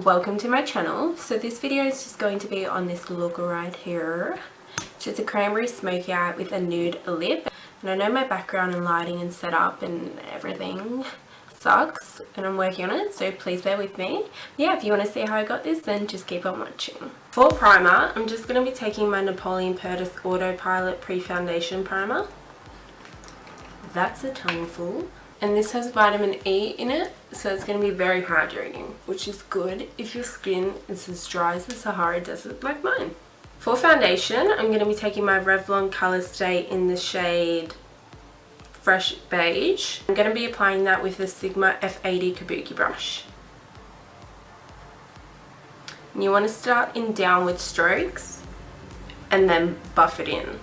welcome to my channel. So this video is just going to be on this look right here, which is a cranberry smoky eye with a nude lip. And I know my background and lighting and setup and everything sucks and I'm working on it, so please bear with me. Yeah, if you want to see how I got this, then just keep on watching. For primer, I'm just going to be taking my Napoleon Purtis Autopilot Pre-Foundation Primer. That's a tongueful. And this has vitamin E in it, so it's going to be very hydrating, which is good if your skin is as dry as the Sahara Desert like mine. For foundation, I'm going to be taking my Revlon Color Stay in the shade Fresh Beige. I'm going to be applying that with the Sigma F80 Kabuki brush. And you want to start in downward strokes and then buff it in.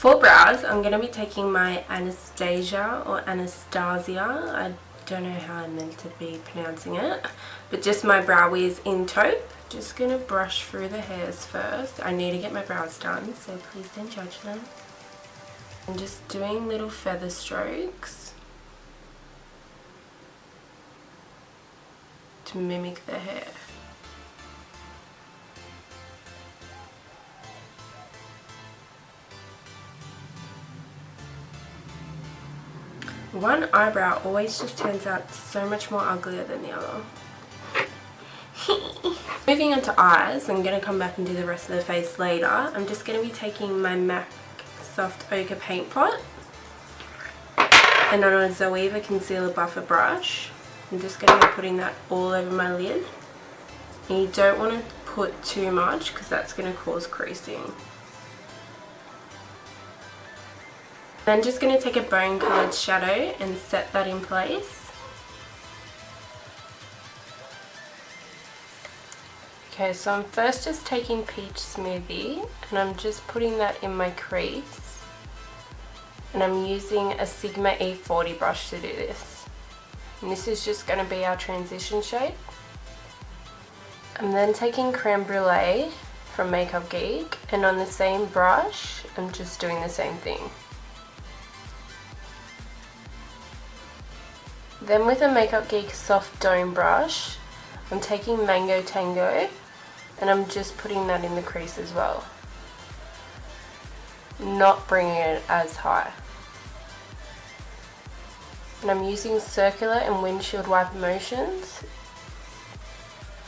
For brows, I'm going to be taking my Anastasia or Anastasia, I don't know how I'm meant to be pronouncing it, but just my brow wiz in taupe. Just going to brush through the hairs first. I need to get my brows done, so please don't judge them. I'm just doing little feather strokes to mimic the hair. One eyebrow always just turns out so much more uglier than the other. Moving on to eyes, I'm going to come back and do the rest of the face later. I'm just going to be taking my MAC Soft Ochre Paint Pot and on a Zoeva Concealer Buffer brush. I'm just going to be putting that all over my lid. And you don't want to put too much because that's going to cause creasing. Then just going to take a bone coloured shadow and set that in place. Okay, so I'm first just taking Peach Smoothie and I'm just putting that in my crease. And I'm using a Sigma E40 brush to do this. And this is just going to be our transition shade. I'm then taking Creme Brulee from Makeup Geek and on the same brush I'm just doing the same thing. Then with a Makeup Geek soft dome brush, I'm taking Mango Tango and I'm just putting that in the crease as well. Not bringing it as high. And I'm using circular and windshield wiper motions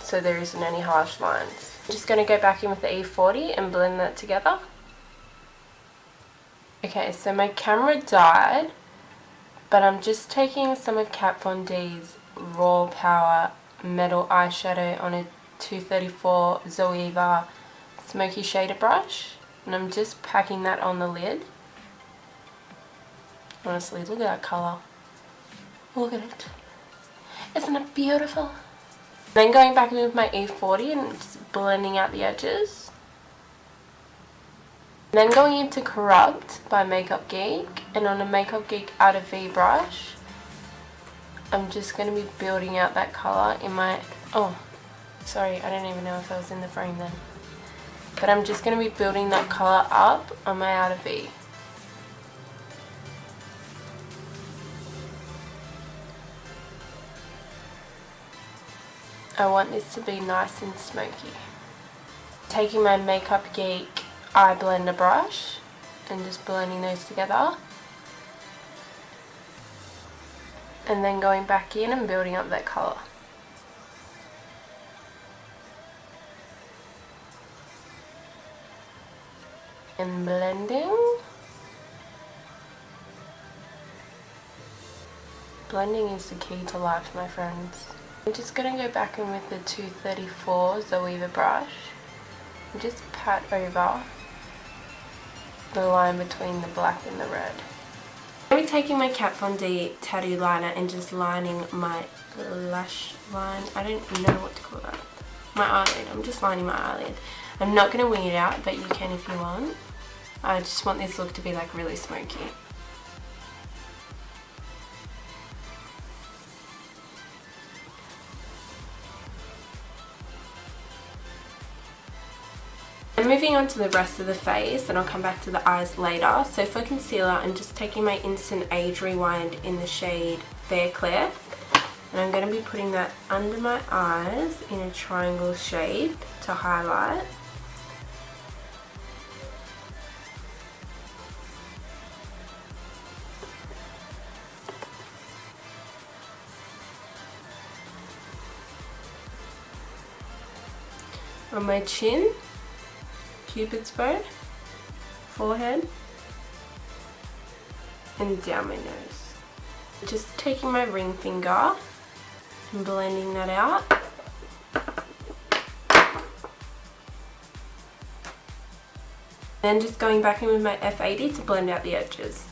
so there isn't any harsh lines. I'm just going to go back in with the E40 and blend that together. Okay, so my camera died. But I'm just taking some of Kat Von D's Raw Power Metal Eyeshadow on a 234 Zoeva Smoky Shader brush. And I'm just packing that on the lid. Honestly, look at that colour. Look at it. Isn't it beautiful? Then going back in with my E40 and just blending out the edges. Then going into Corrupt by Makeup Geek, and on a Makeup Geek Outer V brush, I'm just going to be building out that colour in my, oh, sorry, I don't even know if I was in the frame then. But I'm just going to be building that colour up on my Outer V. I want this to be nice and smoky. Taking my Makeup Geek eye blender brush and just blending those together and then going back in and building up that colour. And blending. Blending is the key to life, my friends. I'm just going to go back in with the 234 Zoeva brush and just pat over the line between the black and the red. I'm going to be taking my Kat Von D tattoo liner and just lining my lash line. I don't know what to call that. My eyelid. I'm just lining my eyelid. I'm not going to wing it out, but you can if you want. I just want this look to be like really smoky. I'm moving on to the rest of the face and I'll come back to the eyes later. So for concealer, I'm just taking my Instant Age Rewind in the shade Fair Clear. And I'm going to be putting that under my eyes in a triangle shape to highlight. On my chin, Cupid's bow, forehead, and down my nose. Just taking my ring finger and blending that out. Then just going back in with my F80 to blend out the edges.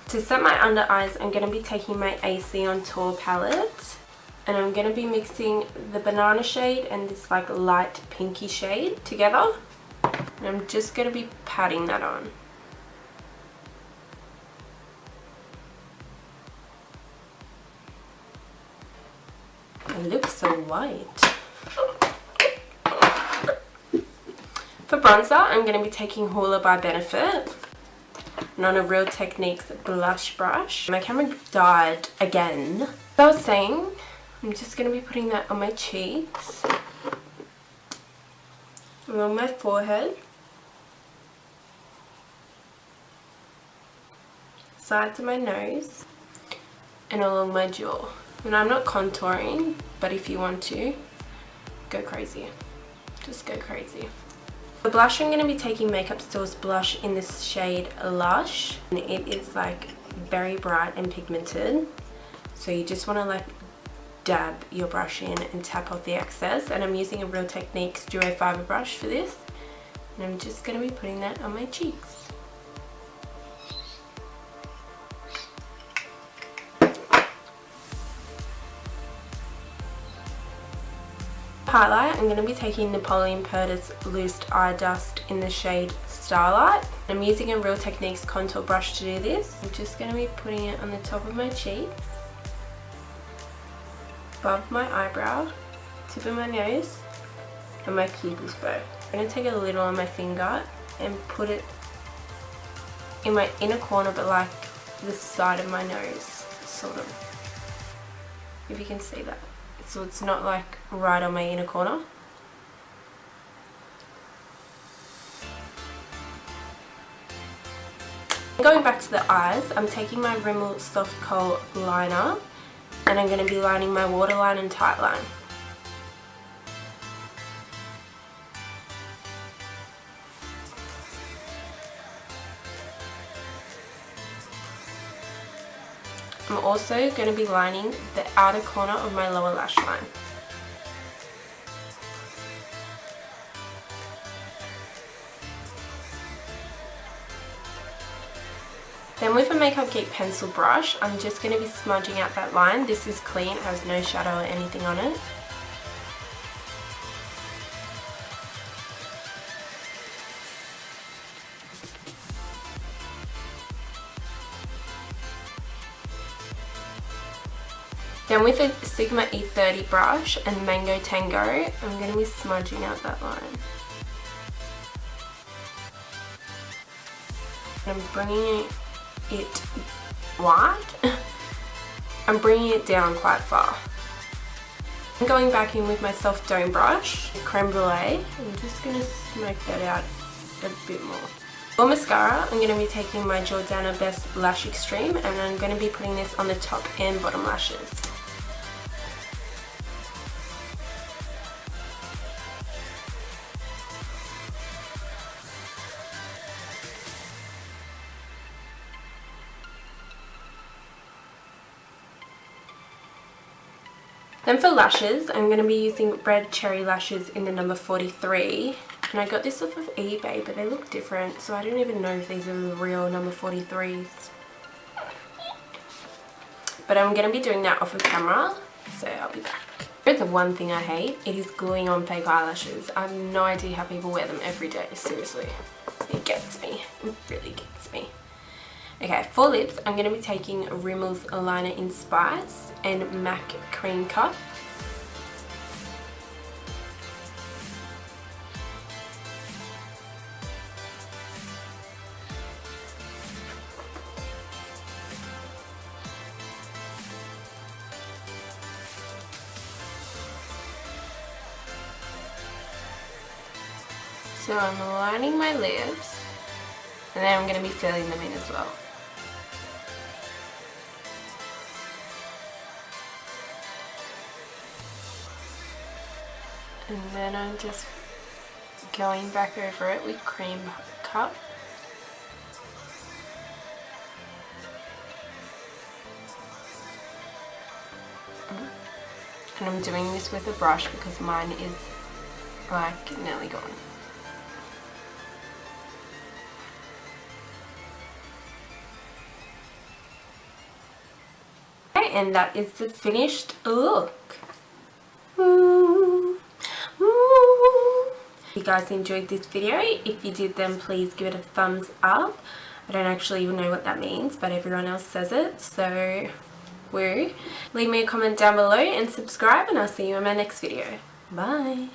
To set my under eyes, I'm going to be taking my AC on Tour palette and I'm going to be mixing the banana shade and this like light pinky shade together, and I'm just going to be patting that on. It looks so white. For bronzer, I'm going to be taking Hoola by Benefit. And on a Real Techniques blush brush. My camera died again. As I was saying, I'm just going to be putting that on my cheeks, along my forehead, sides of my nose, and along my jaw. And I'm not contouring, but if you want to, go crazy. Just go crazy. The blush, I'm going to be taking Makeup Store's blush in this shade Lush, and it is like very bright and pigmented, so you just want to like dab your brush in and tap off the excess. And I'm using a Real Techniques Duo Fiber brush for this, and I'm just going to be putting that on my cheeks. Highlight, I'm going to be taking Napoleon Purtis Loose Eye Dust in the shade Starlight. I'm using a Real Techniques contour brush to do this. I'm just going to be putting it on the top of my cheek, above my eyebrow, tip of my nose, and my Cupid's bow. I'm going to take a little on my finger and put it in my inner corner, but like the side of my nose, sort of, if you can see that. So it's not like right on my inner corner. Going back to the eyes, I'm taking my Rimmel Soft Kohl liner and I'm going to be lining my waterline and tightline. I'm also going to be lining the outer corner of my lower lash line. Then with a Makeup Geek pencil brush, I'm just going to be smudging out that line. This is clean, it has no shadow or anything on it. Then with a Sigma E30 brush and Mango Tango, I'm going to be smudging out that line. I'm bringing it white. I'm bringing it down quite far. I'm going back in with my soft dome brush, Creme Brulee. I'm just going to smoke that out a bit more. For mascara, I'm going to be taking my Jordana Best Lash Extreme and I'm going to be putting this on the top and bottom lashes. Then for lashes, I'm going to be using Red Cherry Lashes in the number 43. And I got this off of eBay, but they look different, so I don't even know if these are the real number 43s. But I'm going to be doing that off of camera, so I'll be back. The one thing I hate, it is gluing on fake eyelashes. I have no idea how people wear them every day, seriously. It gets me, it really gets me. Okay, for lips, I'm going to be taking Rimmel's Liner in Spice and MAC Cream Cut. So I'm lining my lips, and then I'm going to be filling them in as well. And then I'm just going back over it with Cream Cut. And I'm doing this with a brush because mine is like nearly gone. Okay, and that is the finished look. If you guys enjoyed this video, if you did, then please give it a thumbs up. I don't actually even know what that means, but everyone else says it, so woo. Leave me a comment down below and subscribe, and I'll see you in my next video. Bye.